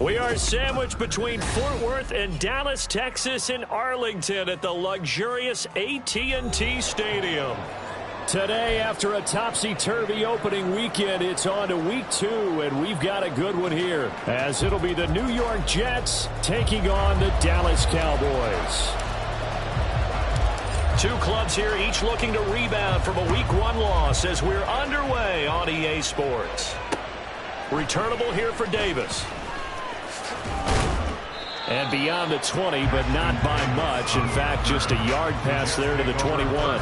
We are sandwiched between Fort Worth and Dallas, Texas, and Arlington at the luxurious AT&T Stadium. Today, after a topsy-turvy opening weekend, it's on to week 2, and we've got a good one here, as it'll be the New York Jets taking on the Dallas Cowboys. Two clubs here, each looking to rebound from a Week 1 loss as we're underway on EA Sports. Returnable here for Davis. And beyond the 20, but not by much. In fact, just a yard pass there to the 21.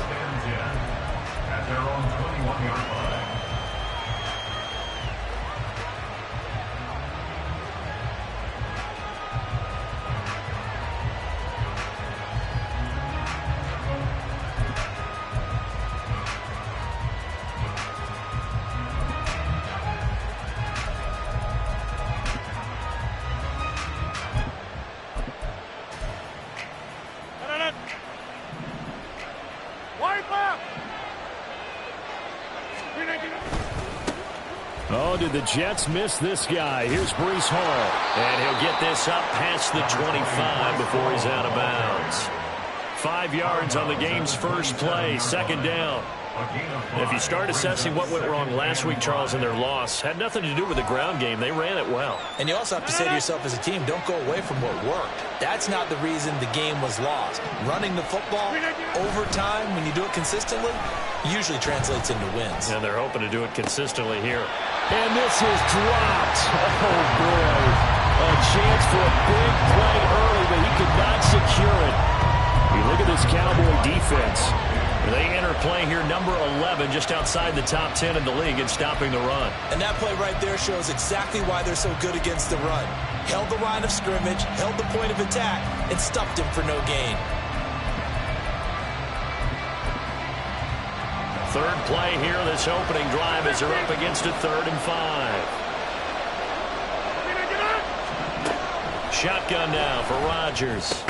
Oh, did the Jets miss this guy? Here's Breece Hall. And he'll get this up past the 25 before he's out of bounds. 5 yards on the game's first play, second down. If you start assessing what went wrong last week, Charles, in their loss, had nothing to do with the ground game. They ran it well. And you also have to say to yourself as a team, don't go away from what worked. That's not the reason the game was lost. Running the football over time, when you do it consistently, usually translates into wins. And they're hoping to do it consistently here. And this is dropped. Oh, boy. A chance for a big play early, but he could not secure it. You look at this Cowboy defense. They enter play here, number 11, just outside the top 10 in the league in stopping the run. And that play right there shows exactly why they're so good against the run. Held the line of scrimmage, held the point of attack, and stuffed him for no gain. Third play here, this opening drive as they're up against a 3rd and 5. Shotgun now for Rodgers.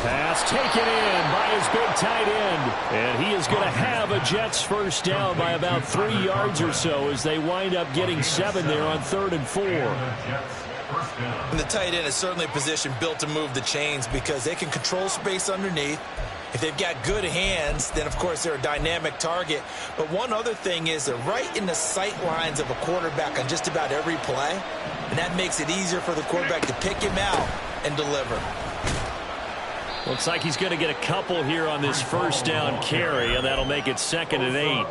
Pass taken in by his big tight end. And he is going to have a Jets first down by about 3 yards or so as they wind up getting 7 there on 3rd and 4. And the tight end is certainly a position built to move the chains because they can control space underneath. If they've got good hands, then, of course, they're a dynamic target. But one other thing is they're right in the sight lines of a quarterback on just about every play. And that makes it easier for the quarterback to pick him out and deliver. Looks like he's going to get a couple here on this first down carry, and that'll make it 2nd and 8.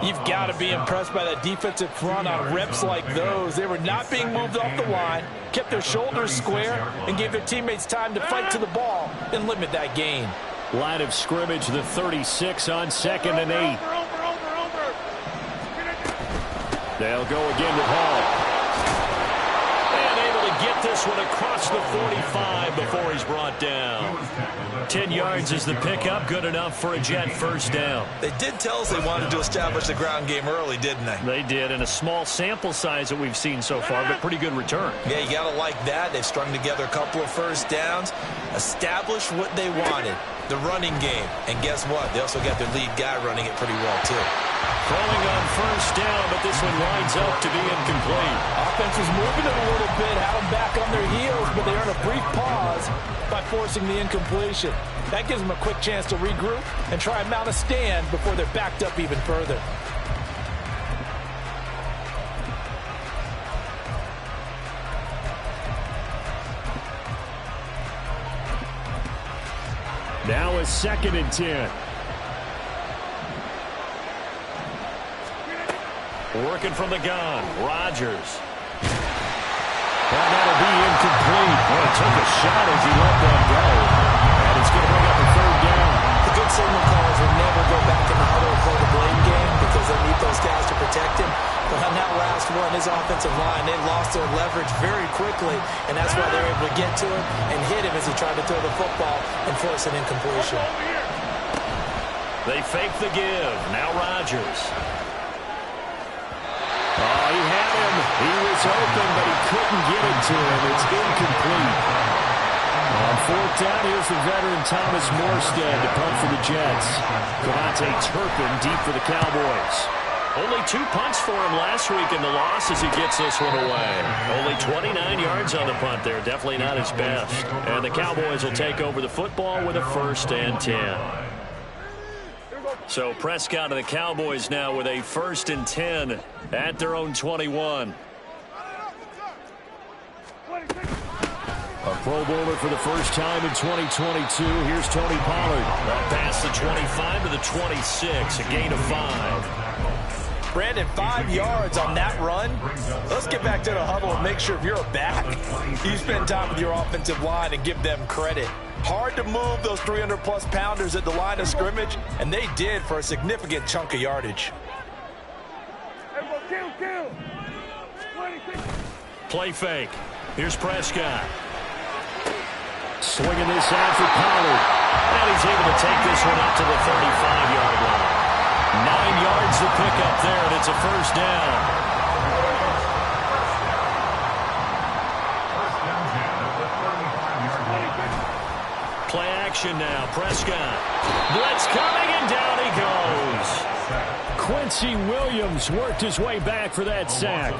You've got to be impressed by that defensive front on reps like those. They were not being moved off the line, kept their shoulders square, and gave their teammates time to fight to the ball and limit that gain. Line of scrimmage, the 36 on 2nd and 8. They'll go again with Hall. Get this one across the 45 before he's brought down. 10 yards is the pickup, good enough for a Jet first down. They did tell us they wanted to establish the ground game early, didn't they? They did, in a small sample size that we've seen so far, but pretty good return. Yeah, you got to like that. They've strung together a couple of first downs, established what they wanted, the running game. And guess what? They also got their lead guy running it pretty well, too. Calling on first down, but this one winds up to be incomplete. Offense was moving it a little bit, had them back on their heels, but they earned a brief pause by forcing the incompletion. That gives them a quick chance to regroup and try and mount a stand before they're backed up even further. Now a 2nd and 10. Working from the gun, Rodgers. And that'll be incomplete. Well, took a shot as he let that go. And it's going to bring up a 3rd down. The good signal calls will never go back in the huddle and play the blame game because they need those guys to protect him. But on that last one, his offensive line, they lost their leverage very quickly, and that's why they're able to get to him and hit him as he tried to throw the football and force an incompletion. They fake the give. Now Rodgers. Oh, he had him. He was open, but he couldn't get it to him. It's incomplete. On 4th down, here's the veteran Thomas Morstead to punt for the Jets. Konate Turpin deep for the Cowboys. Only 2 punts for him last week in the loss as he gets this one away. Only 29 yards on the punt there. Definitely not his best. And the Cowboys will take over the football with a 1st and 10. So Prescott and the Cowboys now with a 1st and 10 at their own 21. A Pro Bowler for the first time in 2022. Here's Tony Pollard. Past the 25 to the 26, a gain of 5. Brandon, 5 yards on that run. Let's get back to the huddle and make sure if you're back, you spend time with your offensive line and give them credit. Hard to move those 300-plus pounders at the line of scrimmage, and they did for a significant chunk of yardage. Play fake. Here's Prescott. Swinging this out for Pollard. And he's able to take this one up to the 35-yard line. 9 yards to pick up there, and it's a 1st down. Play action now. Prescott. Blitz coming, and down he goes. Quincy Williams worked his way back for that sack.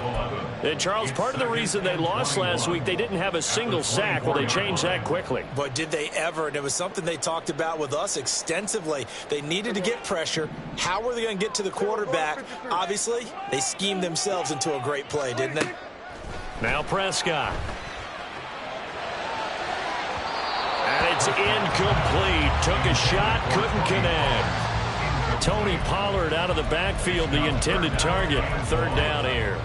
And Charles, part of the reason they lost last week, they didn't have a single sack. Well, they changed that quickly. But did they ever? And it was something they talked about with us extensively. They needed to get pressure. How were they going to get to the quarterback? Obviously, they schemed themselves into a great play, didn't they? Now Prescott. And it's incomplete. Took a shot, couldn't connect. Tony Pollard out of the backfield, the intended target. 3rd down here.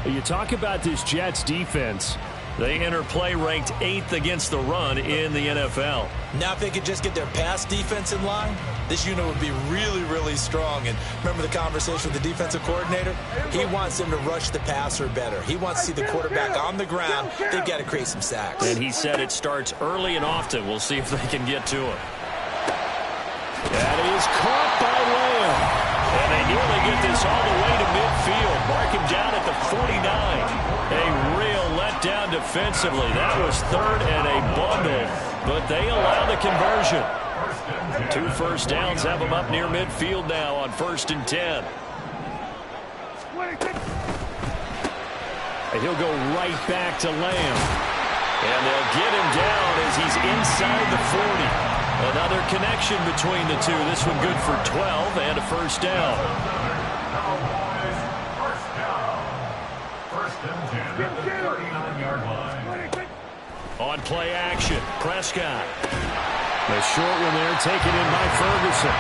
You talk about this Jets defense. They enter play ranked 8th against the run in the NFL. Now if they could just get their pass defense in line, this unit would be really, really strong. And remember the conversation with the defensive coordinator? He wants them to rush the passer better. He wants to see the quarterback on the ground. They've got to create some sacks. And he said it starts early and often. We'll see if they can get to him. That is caught by Lamb. And they nearly get this all the way to midfield. Mark him down at the 49. A real letdown defensively. That was 3rd and a bundle, but they allow the conversion. 2 1st downs have them up near midfield now on 1st and 10. And he'll go right back to Lamb. And they'll get him down as he's inside the 40. Another connection between the two. This one good for 12 and a 1st down. On play action, Prescott. The short one there taken in by Ferguson.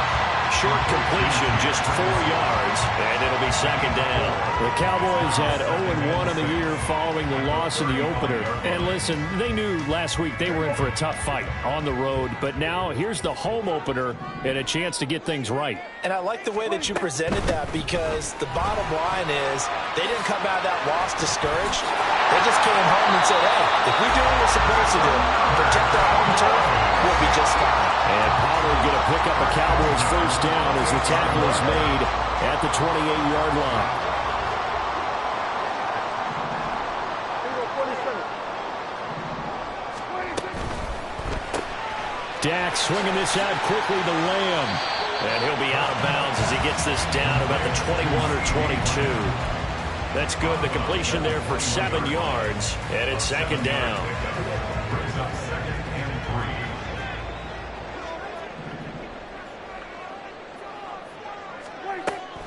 Short completion, just 4 yards, and it'll be 2nd down. The Cowboys had 0-1 in the year following the loss in the opener. And listen, they knew last week they were in for a tough fight on the road, but now here's the home opener and a chance to get things right. And I like the way that you presented that, because the bottom line is they didn't come out of that loss discouraged. They just came home and said, hey, if we do what we're supposed to do, protect our home turf, we'll be just fine. And Pollard going to pick up a Cowboys 1st down as the tackle is made at the 28-yard line. Dak swinging this out quickly to Lamb. And he'll be out of bounds as he gets this down about the 21 or 22. That's good. The completion there for 7 yards. And it's 2nd down.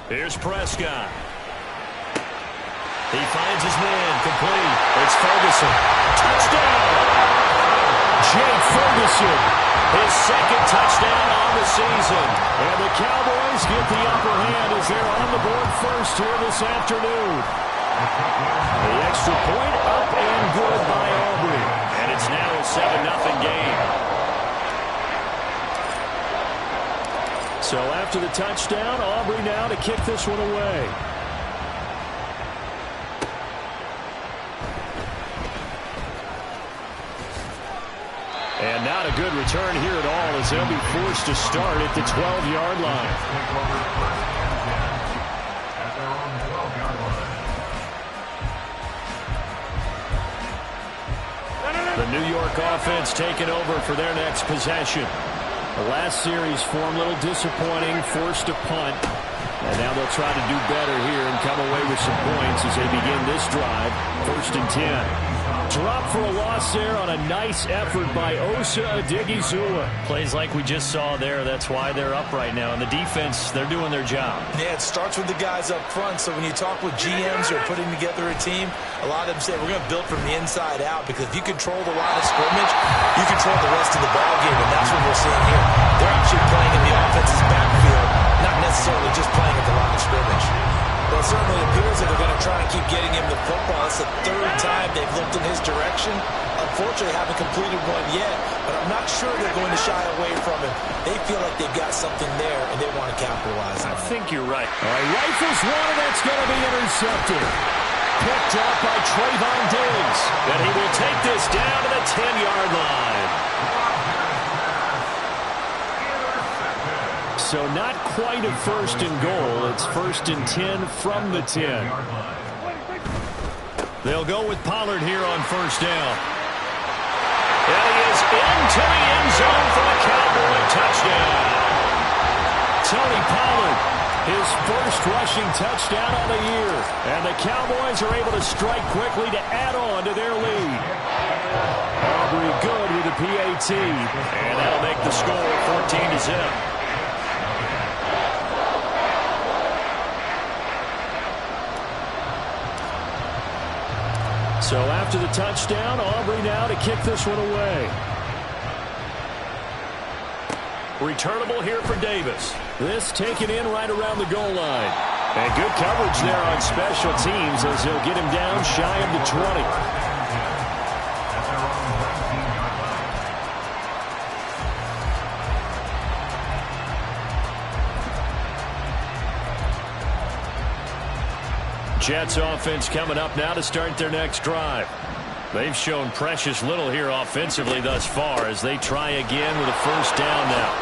Here's Prescott. He finds his man, complete. It's Ferguson. Touchdown! Jake Ferguson, his 2nd touchdown on the season. And the Cowboys get the upper hand as they're on the board first here this afternoon. The extra point up and good by Aubrey. And it's now a 7-0 game. So after the touchdown, Aubrey now to kick this one away. And not a good return here at all as they'll be forced to start at the 12-yard line. The New York offense taking over for their next possession. The last series for him, a little disappointing, forced to punt. And now they'll try to do better here and come away with some points as they begin this drive. 1st and 10. Drop for a loss there on a nice effort by Osa Odighizuwa. Plays like we just saw there. That's why they're up right now. And the defense, they're doing their job. Yeah, it starts with the guys up front. So when you talk with GMs who are putting together a team, a lot of them say we're going to build from the inside out, because if you control the line of scrimmage, you control the rest of the ball game, and that's what we're seeing here. They're actually playing in the offense's backfield, not necessarily just playing at the line of scrimmage. Well, it certainly appears that they're going to try and keep getting him the football. It's the 3rd time they've looked in his direction. Unfortunately, haven't completed one yet, but I'm not sure they're going to shy away from him. They feel like they've got something there, and they want to capitalize on it. I think you're right. All right, rifles one, and that's going to be intercepted. Picked off by Trayvon Diggs. And he will take this down to the 10-yard line. So not quite a 1st and goal. It's 1st and 10 from the 10. They'll go with Pollard here on 1st down. And he is into the end zone for the Cowboy touchdown. Tony Pollard, his 1st rushing touchdown on the year. And the Cowboys are able to strike quickly to add on to their lead. Aubrey good with the PAT. And that'll make the score 14-0. So after the touchdown, Aubrey now to kick this one away. Returnable here for Davis. This taken in right around the goal line. And good coverage there on special teams as he'll get him down shy of the 20. Jets offense coming up now to start their next drive. They've shown precious little here offensively thus far as they try again with a 1st down now.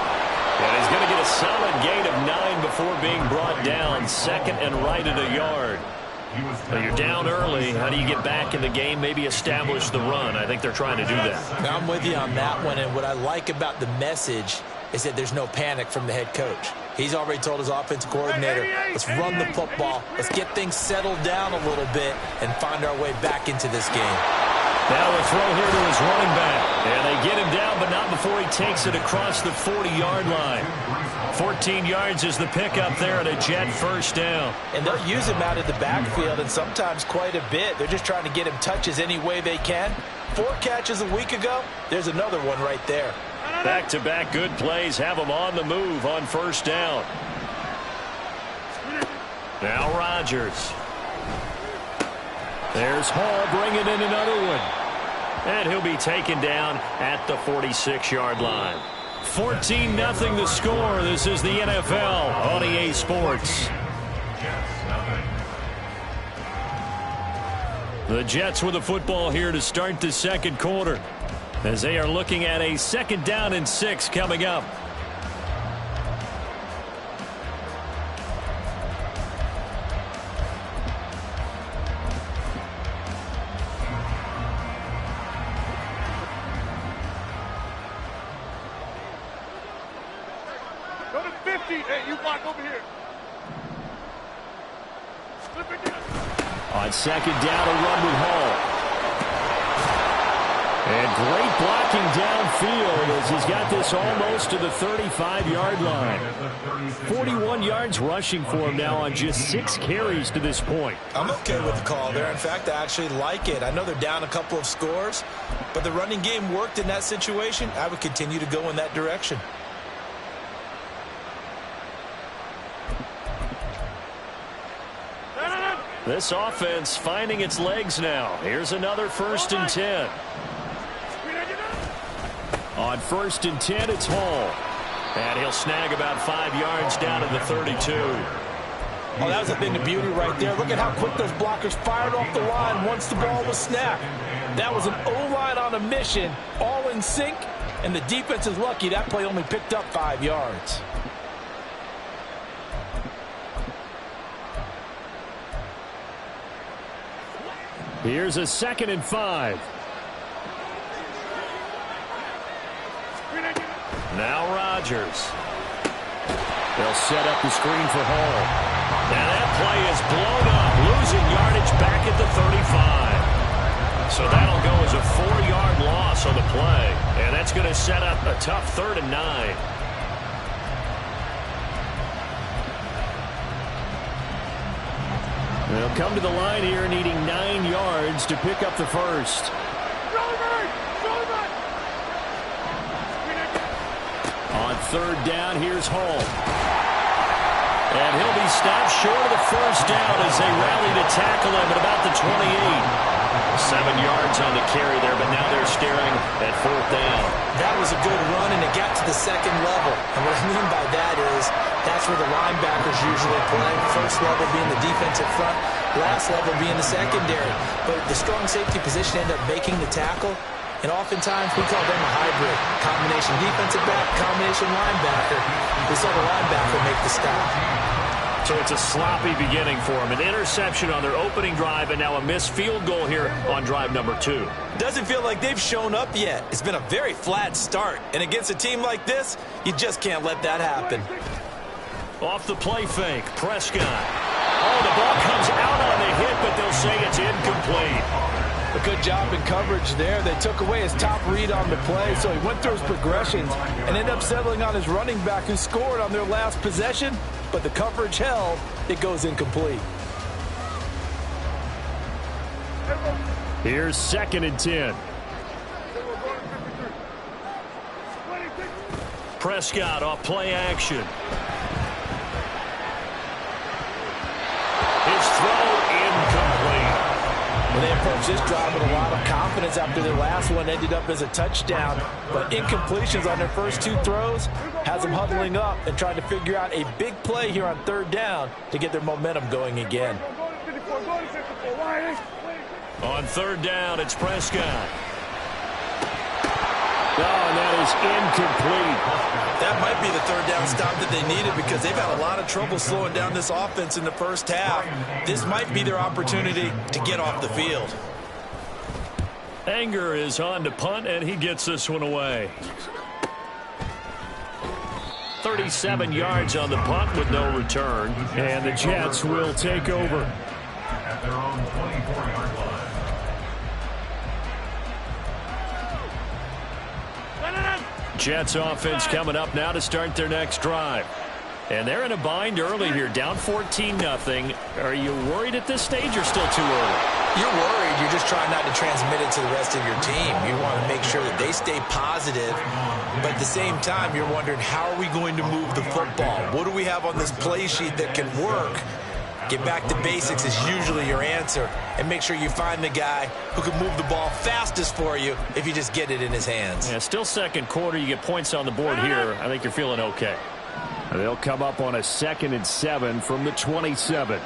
And he's going to get a solid gain of 9 before being brought down. 2nd and right at a yard. Well, you're down early. How do you get back in the game? Maybe establish the run. I think they're trying to do that. Now, I'm with you on that one, and what I like about the message is that there's no panic from the head coach. He's already told his offensive coordinator, let's run the football, let's get things settled down a little bit and find our way back into this game. Now a throw here to his running back. And they get him down, but not before he takes it across the 40-yard line. 14 yards is the pickup there at a Jet 1st down. And they'll use him out of the backfield, and sometimes quite a bit. They're just trying to get him touches any way they can. 4 catches a week ago. There's another one right there. Back-to-back good plays have him on the move on 1st down. Now Rodgers. There's Hall bringing in another one. And he'll be taken down at the 46-yard line. 14-0 the score. This is the NFL on EA Sports. The Jets with the football here to start the 2nd quarter, as they are looking at a 2nd down and 6 coming up. Go to 50. Hey, you block over here. On 2nd down, a run with Hall. And great blocking downfield as he's got this almost to the 35-yard line. 41 yards rushing for him now on just 6 carries to this point. I'm okay with the call there. In fact, I actually like it. I know they're down a couple of scores, but the running game worked in that situation. I would continue to go in that direction. This offense finding its legs now. Here's another 1st and 10. On 1st and 10, it's Hall. And he'll snag about 5 yards down to the 32. Oh, that was a thing of beauty right there. Look at how quick those blockers fired off the line once the ball was snapped. That was an O-line on a mission, all in sync, and the defense is lucky that play only picked up 5 yards. Here's a 2nd and 5. Now Rodgers. They'll set up the screen for Hall. And that play is blown up, losing yardage back at the 35. So that'll go as a 4-yard loss on the play. And that's going to set up a tough 3rd and 9. They'll come to the line here needing 9 yards to pick up the first. On 3rd down, here's Hall. And he'll be stopped short of the first down as they rally to tackle him at about the 28. 7 yards on the carry there, but now they're staring at 4th down. That was a good run, and it got to the 2nd level. And what I mean by that is that's where the linebackers usually play. First level being the defensive front, last level being the secondary. But the strong safety position ended up making the tackle. And oftentimes we call them a hybrid. Combination defensive back, combination linebacker. We saw the linebacker make the stop. So it's a sloppy beginning for them. An interception on their opening drive and now a missed field goal here on drive number 2. Doesn't feel like they've shown up yet. It's been a very flat start. And against a team like this, you just can't let that happen. Off the play fake, Prescott. Oh, the ball comes out on the hit, but they'll say it's incomplete. A good job in coverage there. They took away his top read on the play, so he went through his progressions and ended up settling on his running back who scored on their last possession, but the coverage held. It goes incomplete. Here's 2nd and 10. Prescott off play action. His throw incomplete. Well, they approached this drive with a lot of confidence after their last one ended up as a touchdown. But incompletions on their first 2 throws has them huddling up and trying to figure out a big play here on 3rd down to get their momentum going again. On 3rd down, it's Prescott. Oh, and that is incomplete. That might be the 3rd down stop that they needed because they've had a lot of trouble slowing down this offense in the first half. This might be their opportunity to get off the field. Anger is on to punt, and he gets this one away. 37 yards on the punt with no return. And the Jets will take over. At their own 24-yard line. Jets offense coming up now to start their next drive. And they're in a bind early here, down 14-0. Are you worried at this stage or still too early? You're worried. You're just trying not to transmit it to the rest of your team. You want to make sure that they stay positive. But at the same time, you're wondering, how are we going to move the football? What do we have on this play sheet that can work? Get back to basics is usually your answer. And make sure you find the guy who can move the ball fastest for you if you just get it in his hands. Yeah, still 2nd quarter. You get points on the board here. I think you're feeling okay. They'll come up on a 2nd and 7 from the 27.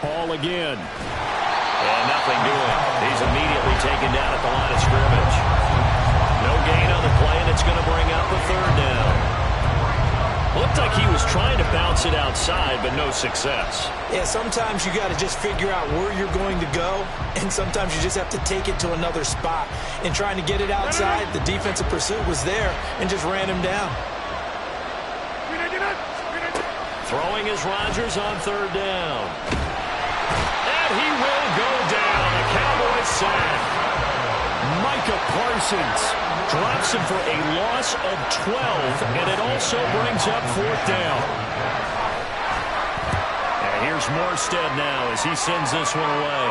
Hall again. And nothing doing. He's immediately taken down at the line of scrimmage. No gain on the play, and it's going to bring up a 3rd down. Looked like he was trying to bounce it outside, but no success. Yeah, sometimes you got to just figure out where you're going to go, and sometimes you just have to take it to another spot. In trying to get it outside, the defensive pursuit was there and just ran him down. Throwing is Rodgers on 3rd down. And he will go down. A Cowboys sack. Micah Parsons drops him for a loss of 12, and it also brings up 4th down. And here's Morstead now as he sends this one away.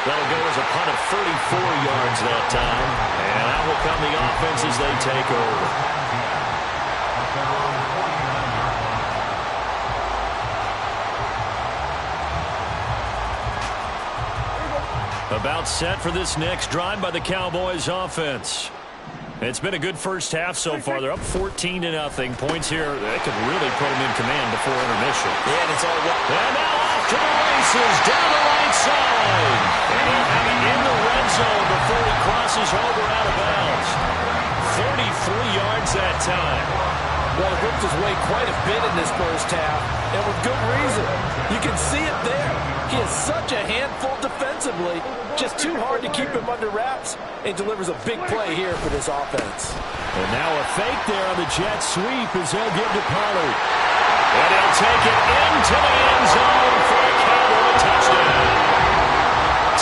That'll go as a punt of 34 yards that time. And out will come the offense as they take over. About set for this next drive by the Cowboys offense. It's been a good first half so far. They're up 14-0. Points here, they could really put them in command before intermission. Yeah, and it's all right. And now off to the races down the right side. And he'll have it in the red zone before he crosses over out of bounds. 33 yards that time. Well, he ripped his way quite a bit in this first half, and with good reason. You can see it there. He is such a handful defensively, just too hard to keep him under wraps, and he delivers a big play here for this offense. And now a fake there on the jet sweep as he'll give to Pollard. And he'll take it into the end zone for a Cowboy touchdown.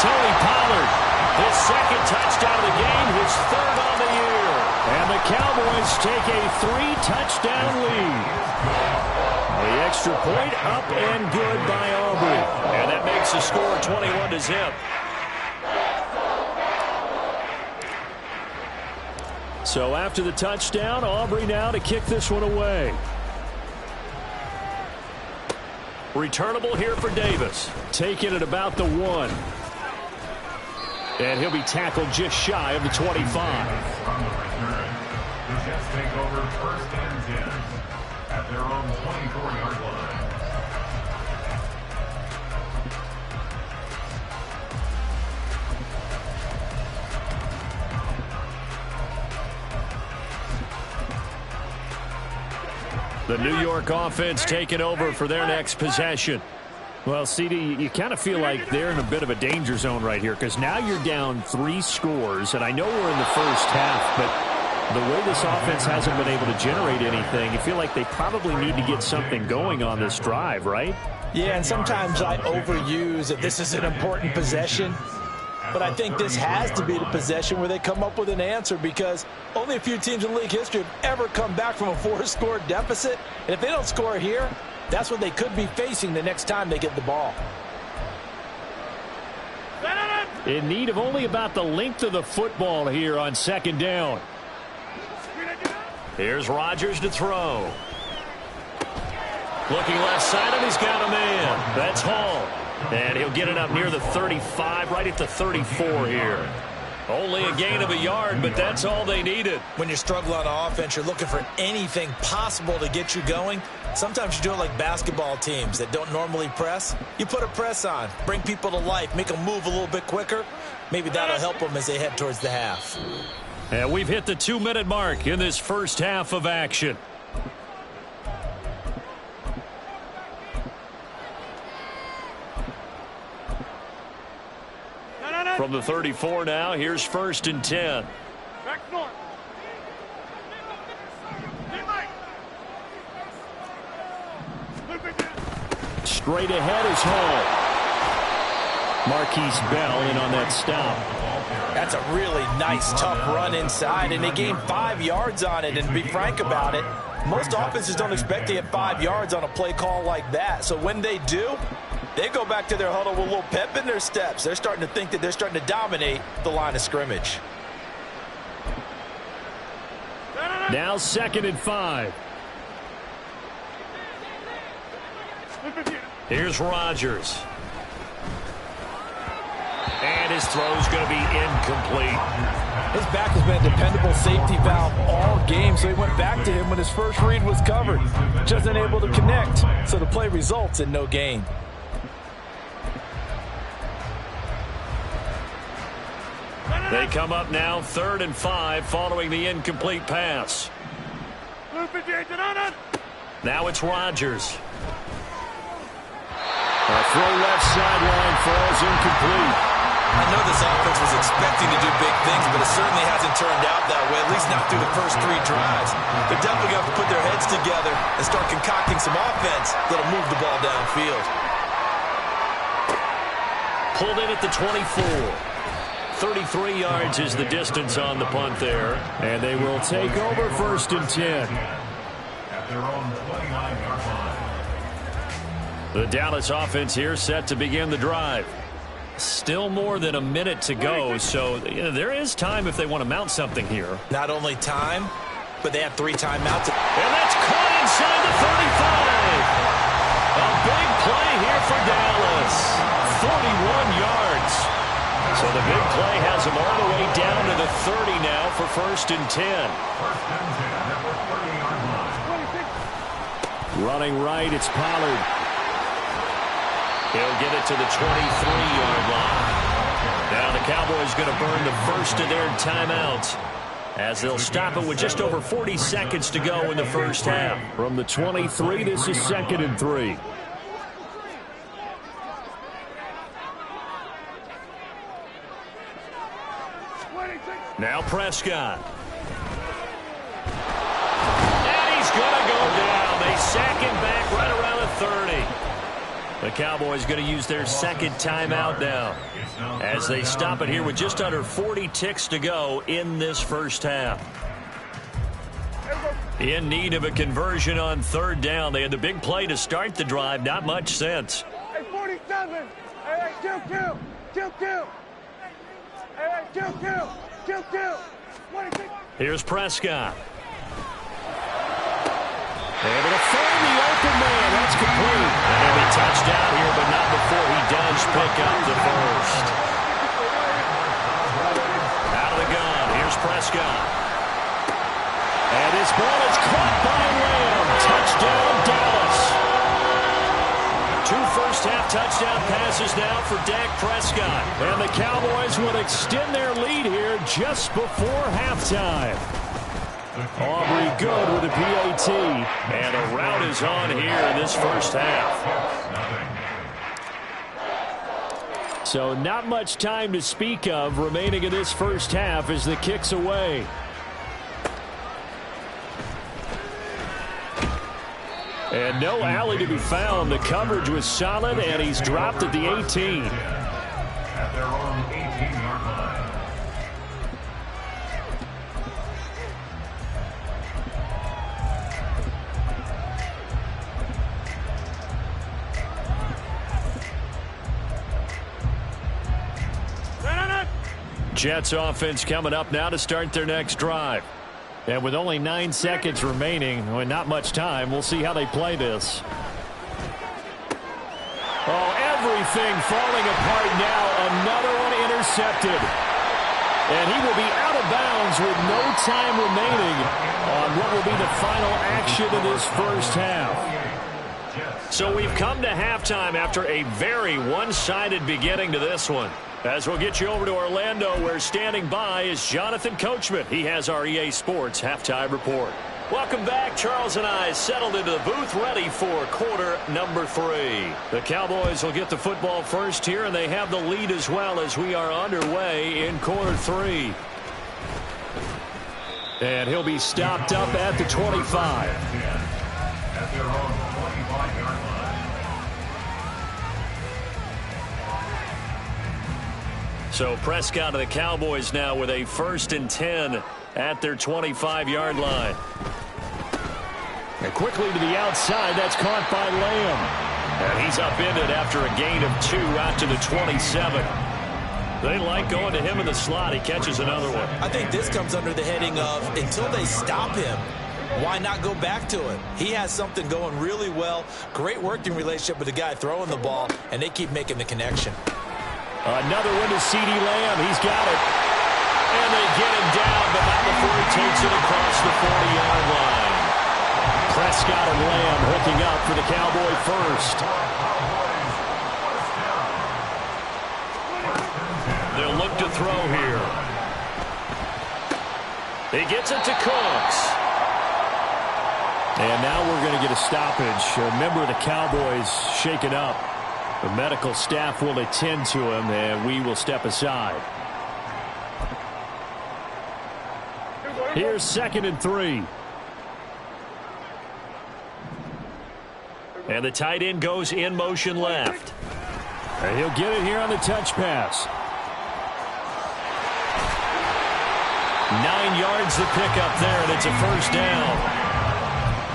Tony Pollard, his second touchdown of the game, his third on the year. And the Cowboys take a 3-touchdown lead. The extra point up and good by Aubrey. And that makes the score 21-0. So after the touchdown, Aubrey now to kick this one away. Returnable here for Davis. Taking it about the 1. And he'll be tackled just shy of the 25. On the return, the Jets take over 1st and 10 at their own 24-yard line. The New York offense taking over for their next possession. Well, CD, you kind of feel like they're in a bit of a danger zone right here because now you're down 3 scores, and I know we're in the first half, but the way this offense hasn't been able to generate anything, you feel like they probably need to get something going on this drive, right? Yeah, and sometimes I overuse that this is an important possession. But I think this has to be the possession where they come up with an answer because only a few teams in league history have ever come back from a 4-score deficit. And if they don't score here, that's what they could be facing the next time they get the ball. In need of only about the length of the football here on 2nd down. Here's Rodgers to throw. Looking left side, and he's got a man. That's Hall. And he'll get it up near the 35, right at the 34 here. Only a gain of a yard, but that's all they needed. When you struggle on offense, you're looking for anything possible to get you going. Sometimes you do it like basketball teams that don't normally press. You put a press on, bring people to life, make them move a little bit quicker. Maybe that'll help them as they head towards the half. And we've hit the 2-minute mark in this first half of action. From the 34 now, here's 1st and 10. Straight ahead is Hall. Marquise Bell in on that stop. That's a really nice, tough run inside, and they gained 5 yards on it. And to be frank about it, most offenses don't expect to get 5 yards on a play call like that. So when they do, they go back to their huddle with a little pep in their steps. They're starting to think that they're starting to dominate the line of scrimmage. Now 2nd and 5. Here's Rodgers. And his throw's going to be incomplete. His back has been a dependable safety valve all game, so he went back to him when his first read was covered. Just unable to connect, so the play results in no gain. They come up now 3rd and 5 following the incomplete pass. Now it's Rodgers. A throw left sideline falls incomplete. I know this offense was expecting to do big things, but it certainly hasn't turned out that way, at least not through the first 3 drives. They're definitely going to have to put their heads together and start concocting some offense that'll move the ball downfield. Pulled in at the 24. 33 yards is the distance on the punt there. And they will take over 1st and 10. At their own 29-yard line. The Dallas offense here set to begin the drive. Still more than a minute to go, so there is time if they want to mount something here. Not only time, but they have 3 timeouts. And that's caught inside the 35. A big play here for Dallas. 41 yards. So the big play has them all the way down to the 30 now for 1st and 10. 1st and 10 at the 30-yard line. Running right, it's Pollard. He'll get it to the 23-yard line. Now the Cowboys going to burn the first of their timeouts. as they'll stop it with just over 40 seconds to go in the first half. From the 23, this is 2nd and 3. Now Prescott. And he's going to go down. They sack him back right around the 30. The Cowboys going to use their second timeout now as they stop it here with just under 40 ticks to go in this first half. In need of a conversion on 3rd down. They had the big play to start the drive. Not much sense. Hey, 47. Hey, 2-2. 2-2. Hey, 2-2. 2-2. 26. Here's Prescott. Able to find the open man. That's complete. And he'll be touched out here, but not before he does pick up the first. Out of the gun. Here's Prescott. And this ball is caught by Lamb. Touchdown, Dallas. 2 first-half touchdown passes now for Dak Prescott. And the Cowboys will extend their lead here just before halftime. Aubrey good with a PAT. And a rout is on here in this first half. So not much time to speak of remaining in this first half as the kick's away. And no alley to be found. The coverage was solid, and he's dropped at the 18. At their own 18-yard line. Jets offense coming up now to start their next drive. And with only 9 seconds remaining, and not much time, we'll see how they play this. Oh, everything falling apart now. Another one intercepted. And he will be out of bounds with no time remaining on what will be the final action of this first half. So we've come to halftime after a very one-sided beginning to this one. As we'll get you over to Orlando, where standing by is Jonathan Coachman. He has our EA Sports Halftime Report. Welcome back. Charles and I settled into the booth ready for quarter number 3. The Cowboys will get the football first here, and they have the lead as well as we are underway in quarter 3. And he'll be stopped up at the 25. At their own 25-yard line. So Prescott of the Cowboys now with a 1st and 10 at their 25-yard line. And quickly to the outside. That's caught by Lamb. And he's upended after a gain of 2 out to the 27. They like going to him in the slot. He catches another one. I think this comes under the heading of until they stop him, why not go back to it? He has something going really well. Great working relationship with the guy throwing the ball, and they keep making the connection. Another one to CeeDee Lamb. He's got it. And they get him down, but not before he takes it across the 40-yard line. Prescott and Lamb hooking up for the Cowboy first. They'll look to throw here. He gets it to Cooks. And now we're going to get a stoppage. A member of the Cowboys shaken up. The medical staff will attend to him, and we will step aside. Here's 2nd and 3. And the tight end goes in motion left. And he'll get it here on the touch pass. 9 yards the pickup there, and it's a first down.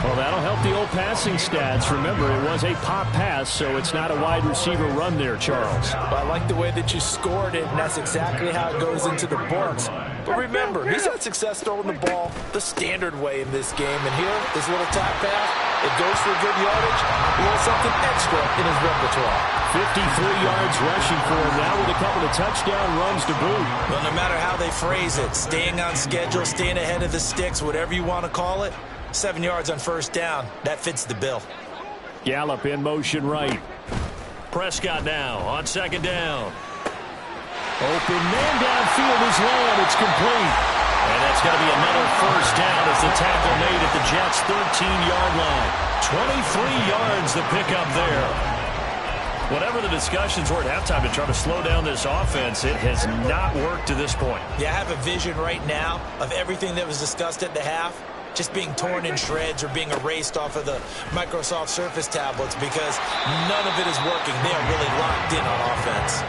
Well, that'll help the old passing stats. Remember, it was a pop pass, so it's not a wide receiver run there, Charles. I like the way that you scored it, and that's exactly how it goes into the books. But remember, he's had success throwing the ball the standard way in this game. And here, this little tap pass, it goes for good yardage. A little something extra in his repertoire. 53 yards rushing for him now with a couple of touchdown runs to boot. Well, no matter how they phrase it, staying on schedule, staying ahead of the sticks, whatever you want to call it, 7 yards on first down, that fits the bill. Gallup in motion right. Prescott now on 2nd down. Open man downfield is Lamb. It's complete. And that's going to be another first down as the tackle made at the Jets' 13-yard line. 23 yards to pick up there. Whatever the discussions were at halftime to try to slow down this offense, it has not worked to this point. Yeah, I have a vision right now of everything that was discussed at the half just being torn in shreds or being erased off of the Microsoft Surface tablets because none of it is working. They are really locked in on offense.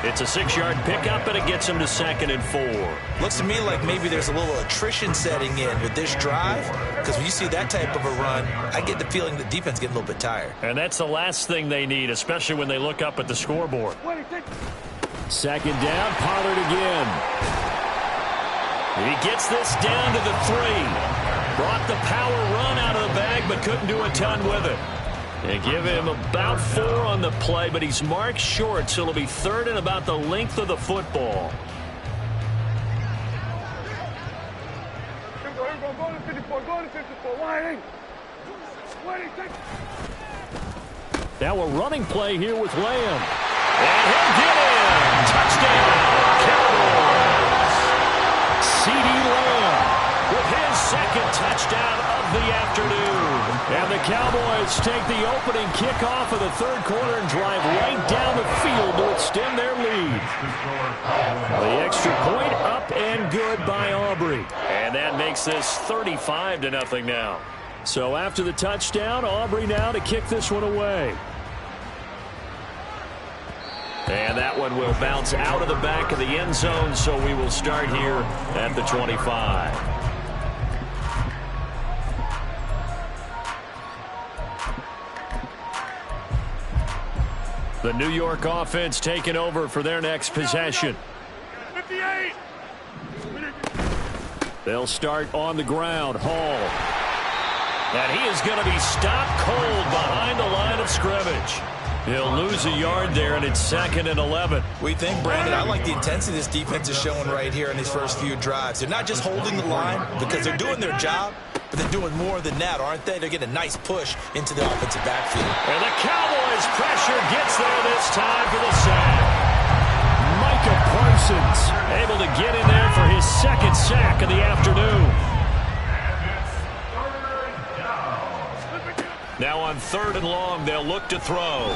It's a 6-yard pickup, and it gets him to 2nd and 4. Looks to me like maybe there's a little attrition setting in with this drive, because when you see that type of a run, I get the feeling the defense getting a little bit tired. And that's the last thing they need, especially when they look up at the scoreboard. 2nd down, Pollard again. He gets this down to the 3. Brought the power run out of the bag, but couldn't do a ton with it. They give him about 4 on the play, but he's marked short, so it'll be 3rd and about the length of the football. Now a running play here with Lamb. And he'll get in. Touchdown, Cowboys. C.D. Lamb with his 2nd touchdown of the afternoon. And the Cowboys take the opening kickoff of the 3rd quarter and drive right down the field to extend their lead. The extra point up and good by Aubrey. And that makes this 35-0 now. So after the touchdown, Aubrey now to kick this one away. And that one will bounce out of the back of the end zone, so we will start here at the 25. The New York offense taking over for their next possession. 58. They'll start on the ground. Hall. And he is going to be stopped cold behind the line of scrimmage. He'll lose a yard there, and it's 2nd and 11. We think, Brandon, I like the intensity this defense is showing right here in these first few drives. They're not just holding the line because they're doing their job, but they're doing more than that, aren't they? They're getting a nice push into the offensive backfield. And the Cowboys' pressure gets there this time for the sack. Micah Parsons able to get in there for his 2nd sack of the afternoon. Now on 3rd and long, they'll look to throw.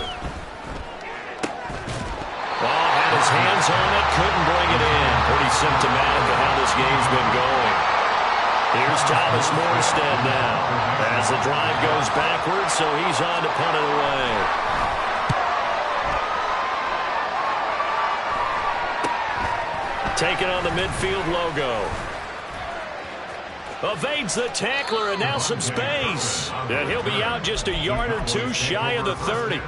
Had his hands on it, couldn't bring it in. Pretty symptomatic of how this game's been going. Here's Thomas Morstead now. As the drive goes backwards, so he's on to punt it away. Taking on the midfield logo. Evades the tackler, and now some space. And he'll be out just a yard or 2 shy of the 30.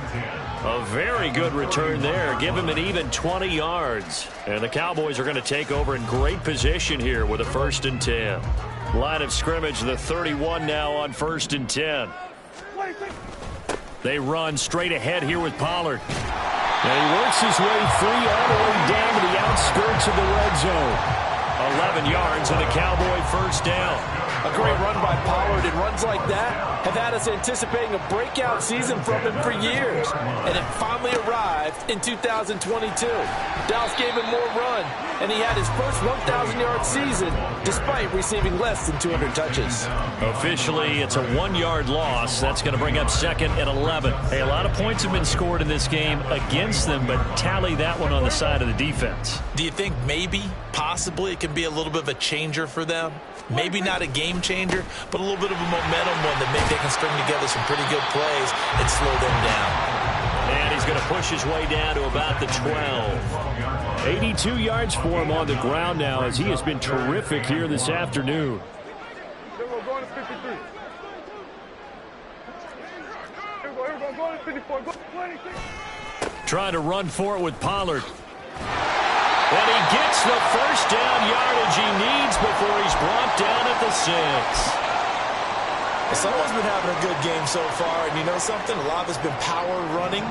A very good return there. Give him an even 20 yards. And the Cowboys are going to take over in great position here with a 1st and 10. Line of scrimmage, the 31 now on 1st and 10. They run straight ahead here with Pollard. And he works his way free all the way down to the outskirts of the red zone. 11 yards and a Cowboy 1st down. A great run by Pollard, and runs like that have had us anticipating a breakout season from him for years. And it finally arrived in 2022. Dallas gave him more run, and he had his first 1,000-yard season despite receiving less than 200 touches. Officially, it's a 1-yard loss. That's going to bring up 2nd and 11. Hey, a lot of points have been scored in this game against them, but tally that one on the side of the defense. Do you think maybe, possibly, it can be a little bit of a changer for them? Maybe not a game changer, but a little bit of a momentum one that maybe they can string together some pretty good plays and slow them down. And he's going to push his way down to about the 12. 82 yards for him on the ground now, as he has been terrific here this afternoon. Trying to run for it with Pollard. And he gets the 1st down yardage he needs before he's brought down at the 6. Someone's been having a good game so far, and you know something? A lot of it's been power running.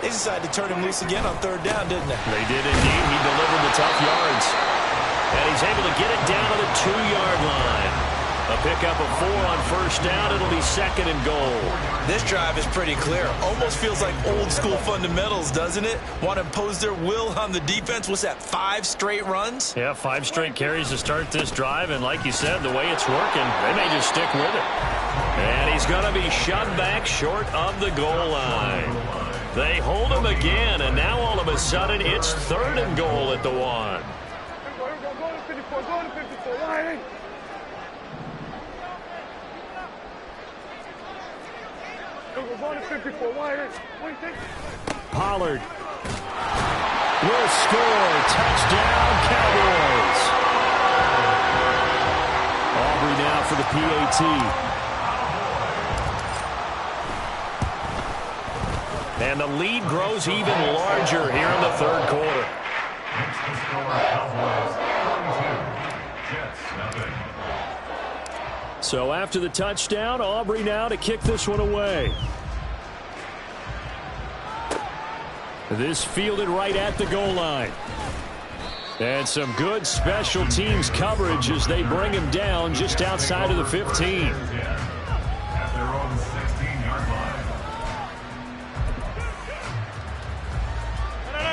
They decided to turn him loose again on 3rd down, didn't they? They did indeed. He delivered the tough yards. And he's able to get it down to the 2-yard line. A pickup of 4 on first down. It'll be second and goal. This drive is pretty clear. Almost feels like old school fundamentals, doesn't it? Want to impose their will on the defense. What's that, 5 straight runs? Yeah, 5 straight carries to start this drive. And like you said, the way it's working, they may just stick with it. And he's going to be shoved back short of the goal line. They hold him again, and now all of a sudden it's third and goal at the 1. Go to 54, go to 54, wide in. Go to 54, wide in. What do you think? Pollard will score. Touchdown, Cowboys. Aubrey now for the PAT. And the lead grows even larger here in the third quarter. So after the touchdown, Aubrey now to kick this one away. This fielded right at the goal line. And some good special teams coverage as they bring him down just outside of the 15.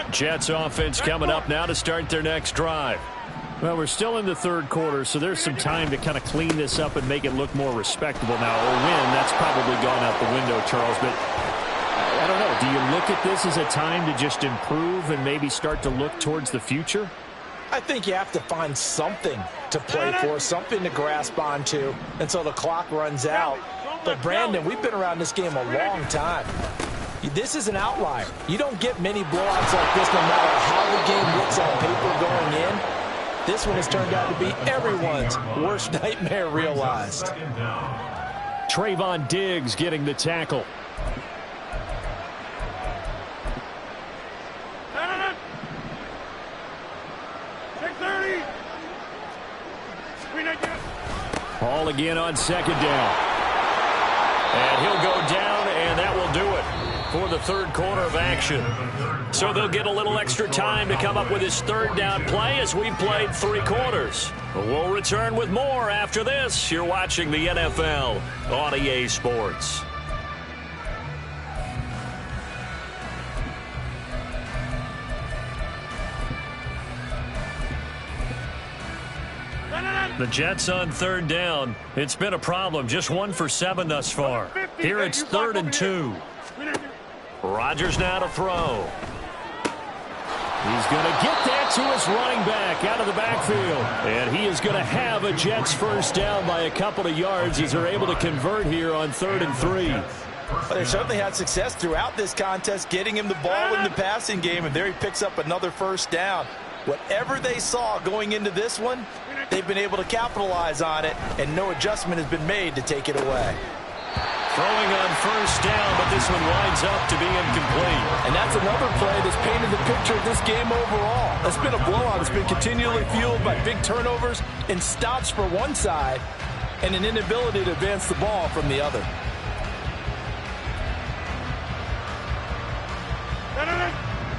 Jets offense coming up now to start their next drive. Well, we're still in the third quarter, so there's some time to kind of clean this up and make it look more respectable. Now, a win, that's probably gone out the window, Charles, but I don't know. Do you look at this as a time to just improve and maybe start to look towards the future? I think you have to find something to play for, something to grasp onto until the clock runs out. But, Brandon, we've been around this game a long time. This is an outlier. You don't get many blowouts like this no matter how the game looks on paper going in. This one has turned out to be everyone's worst nightmare realized. Trayvon Diggs getting the tackle. Hall again on second down. And he'll go down, and that will do it for the third quarter of action. So they'll get a little extra time to come up with his third down play as we played 3 quarters. We'll return with more after this. You're watching the NFL on EA Sports. The Jets on third down. It's been a problem. Just 1 for 7 thus far. Here it's 3rd and 2. Rodgers now to throw. He's going to get that to his running back out of the backfield. And he is going to have a Jets first down by a couple of yards as they're able to convert here on 3rd and 3. But they've certainly had success throughout this contest getting him the ball in the passing game, and there he picks up another first down. Whatever they saw going into this one, they've been able to capitalize on it, and no adjustment has been made to take it away. Throwing on first down, but this one winds up to be incomplete. And that's another play that's painted the picture of this game overall. It's been a blowout. It's been continually fueled by big turnovers and stops for one side and an inability to advance the ball from the other.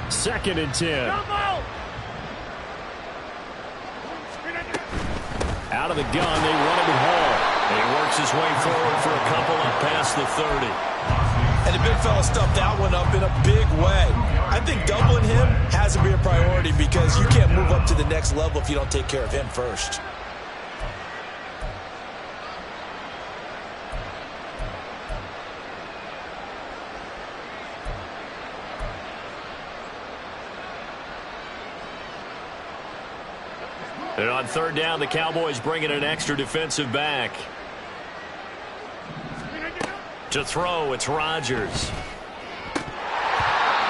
Second and 10. Out of the gun, they run it with Hall. And he works his way forward for a couple up past the 30. And the big fella stuffed that one up in a big way. I think doubling him has to be a priority because you can't move up to the next level if you don't take care of him first. And on third down, the Cowboys bring in an extra defensive back. To throw, it's Rodgers.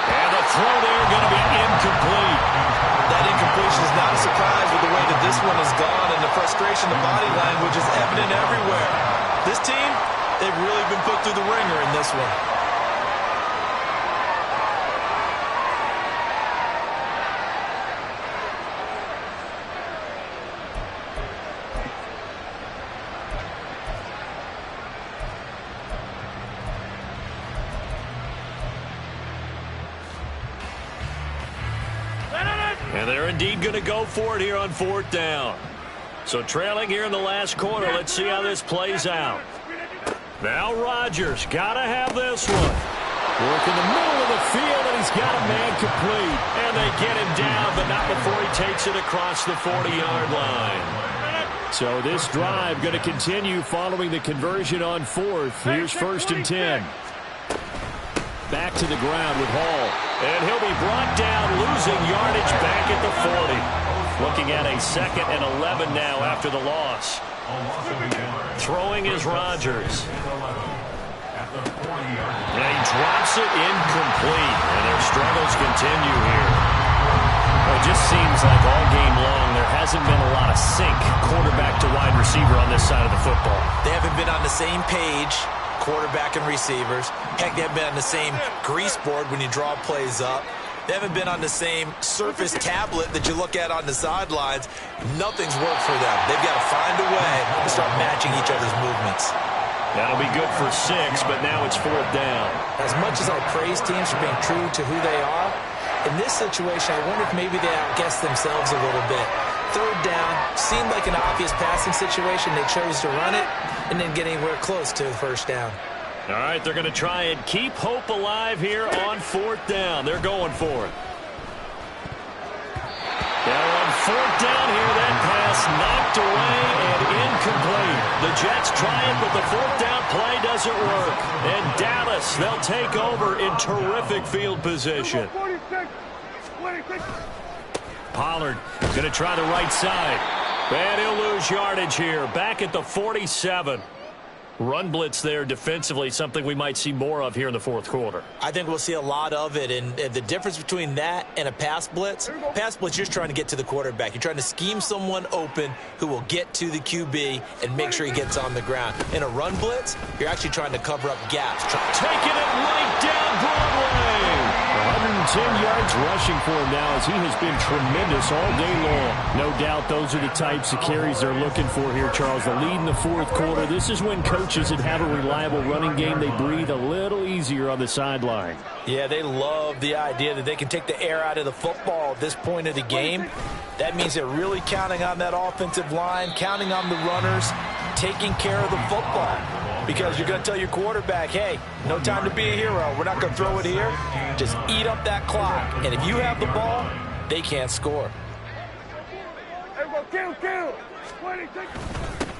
And the throw there going to be incomplete. That incompletion is not a surprise with the way that this one has gone, and the frustration, the body language is evident everywhere. This team, they've really been put through the ringer in this one. And they're indeed going to go for it here on 4th down. So trailing here in the last quarter. Let's see how this plays out. Now Rodgers got to have this one. Work in the middle of the field, and he's got a man complete. And they get him down, but not before he takes it across the 40-yard line. So this drive going to continue following the conversion on fourth. Here's 1st and 10. Back to the ground with Hall. And he'll be brought down, losing yardage back at the 40. Looking at a 2nd and 11 now after the loss. Throwing is Rodgers. And he drops it incomplete. And their struggles continue here. It just seems like all game long there hasn't been a lot of sync quarterback to wide receiver on this side of the football. They haven't been on the same page, quarterback and receivers. Heck, they haven't been on the same grease board when you draw plays up. They haven't been on the same surface tablet that you look at on the sidelines. Nothing's worked for them. They've got to find a way to start matching each other's movements. That'll be good for 6, but now it's 4th down. As much as I praise teams for being true to who they are, in this situation, I wonder if maybe they outguessed themselves a little bit. 3rd down seemed like an obvious passing situation. They chose to run it and didn't get anywhere close to the 1st down. All right, they're going to try and keep hope alive here on 4th down. They're going for it. Now on 4th down here, that pass knocked away and incomplete. The Jets try it, but the 4th down play doesn't work. And Dallas, they'll take over in terrific field position. 26. Pollard going to try the right side. And he'll lose yardage here. Back at the 47. Run blitz there defensively, something we might see more of here in the 4th quarter. I think we'll see a lot of it, and the difference between that and a pass blitz, you're just trying to get to the quarterback. You're trying to scheme someone open who will get to the QB and make sure he gets on the ground. In a run blitz, you're actually trying to cover up gaps. Taking it right down Broadway. 110 yards rushing for him now as he has been tremendous all day long. No doubt those are the types of carries they're looking for here, Charles. The lead in the 4th quarter. This is when coaches that have a reliable running game, they breathe a little easier on the sideline. Yeah, they love the idea that they can take the air out of the football at this point of the game. That means they're really counting on that offensive line, counting on the runners, taking care of the football. Because you're going to tell your quarterback, hey, no time to be a hero. We're not going to throw it here. Just eat up that clock. And if you have the ball, they can't score. Kill. 26.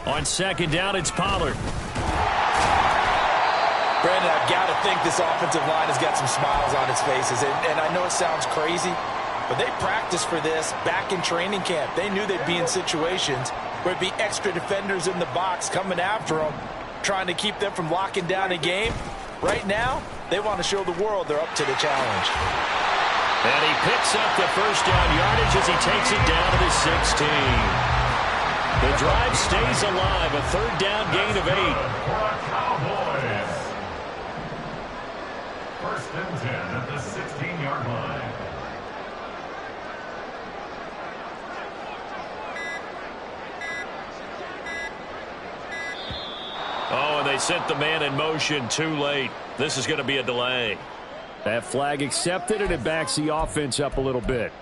On 2nd down, it's Pollard. Brandon, I've got to think this offensive line has got some smiles on its faces. And I know it sounds crazy, but they practiced for this back in training camp. They knew they'd be in situations where it'd be extra defenders in the box coming after them, trying to keep them from locking down a game. Right now, they want to show the world they're up to the challenge. And he picks up the 1st down yardage as he takes it down to the 16. The drive stays alive, a 3rd down gain of 8. Cowboys. 1st and 10 at the 16-yard line. Oh, and they sent the man in motion too late. This is going to be a delay. That flag accepted, and it backs the offense up a little bit.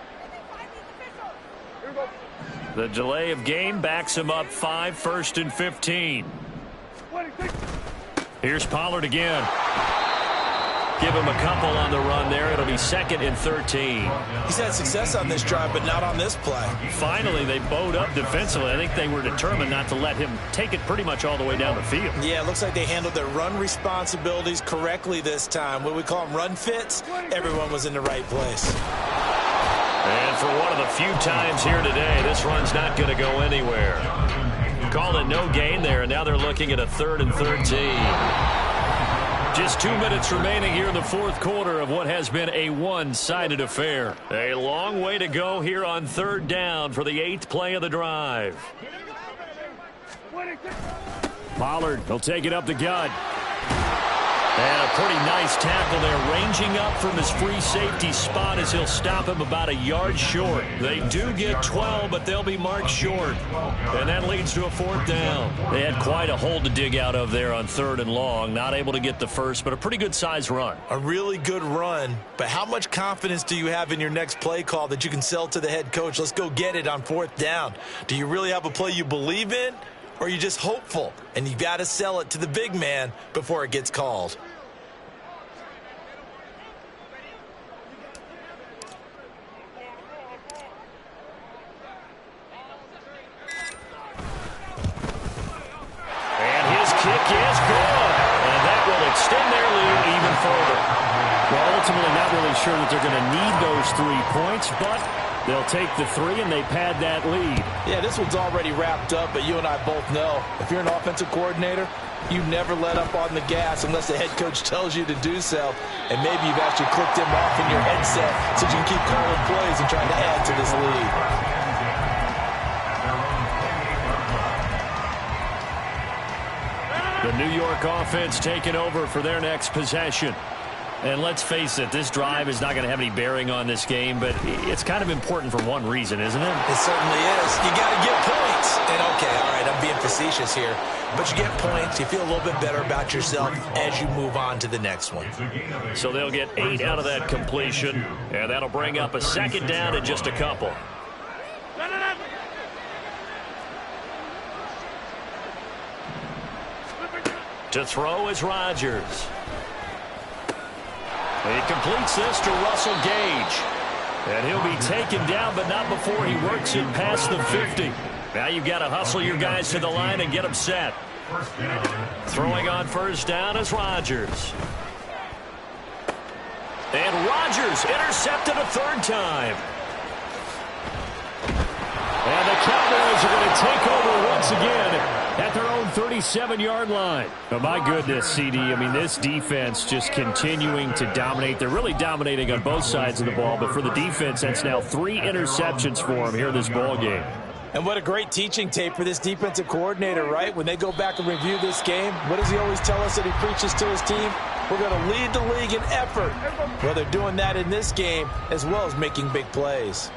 The delay of game backs him up 5, 1st and 15. Here's Pollard again. Give him a couple on the run there. It'll be 2nd and 13. He's had success on this drive, but not on this play. Finally, they bowed up defensively. I think they were determined not to let him take it pretty much all the way down the field. Yeah, it looks like they handled their run responsibilities correctly this time. What we call them run fits, everyone was in the right place. And for one of the few times here today, this run's not going to go anywhere. Called it no gain there, and now they're looking at a 3rd and 13. Just 2 minutes remaining here in the 4th quarter of what has been a one-sided affair. A long way to go here on 3rd down for the 8th play of the drive. Pollard, he'll take it up the gut. And a pretty nice tackle there, ranging up from his free safety spot as he'll stop him about a yard short. They do get 12, but they'll be marked short. And that leads to a 4th down. They had quite a hole to dig out of there on 3rd and long. Not able to get the first, but a pretty good-sized run. A really good run, but how much confidence do you have in your next play call that you can sell to the head coach? Let's go get it on 4th down. Do you really have a play you believe in, or are you just hopeful? And you got to sell it to the big man before it gets called. Kick is good, and that will extend their lead even further. Well, ultimately not really sure that they're going to need those 3 points, but they'll take the 3 and they pad that lead. Yeah, this one's already wrapped up, but you and I both know if you're an offensive coordinator, you never let up on the gas unless the head coach tells you to do so. And maybe you've actually clicked him off in your headset so you can keep calling plays and trying to add to this lead. The New York offense taking over for their next possession. And let's face it, this drive is not going to have any bearing on this game, but it's kind of important for one reason, isn't it? It certainly is. You got to get points. And okay, all right, I'm being facetious here, but you get points. You feel a little bit better about yourself as you move on to the next one. So they'll get 8 out of that completion, and that'll bring up a 2nd down in just a couple. To throw is Rodgers. He completes this to Russell Gage. And he'll be taken down, but not before he works it past the 50. Now you've got to hustle your guys to the line and get them set. Throwing on 1st down is Rodgers. And Rodgers intercepted a 3rd time. And the Cowboys are going to take over once again at their own 37-yard line. Oh, my goodness, CD. I mean, this defense just continuing to dominate. They're really dominating on both sides of the ball, but for the defense, that's now 3 interceptions for them here in this ball game. And what a great teaching tape for this defensive coordinator, right? When they go back and review this game, what does he always tell us that he preaches to his team? We're going to lead the league in effort. Well, they're doing that in this game as well as making big plays.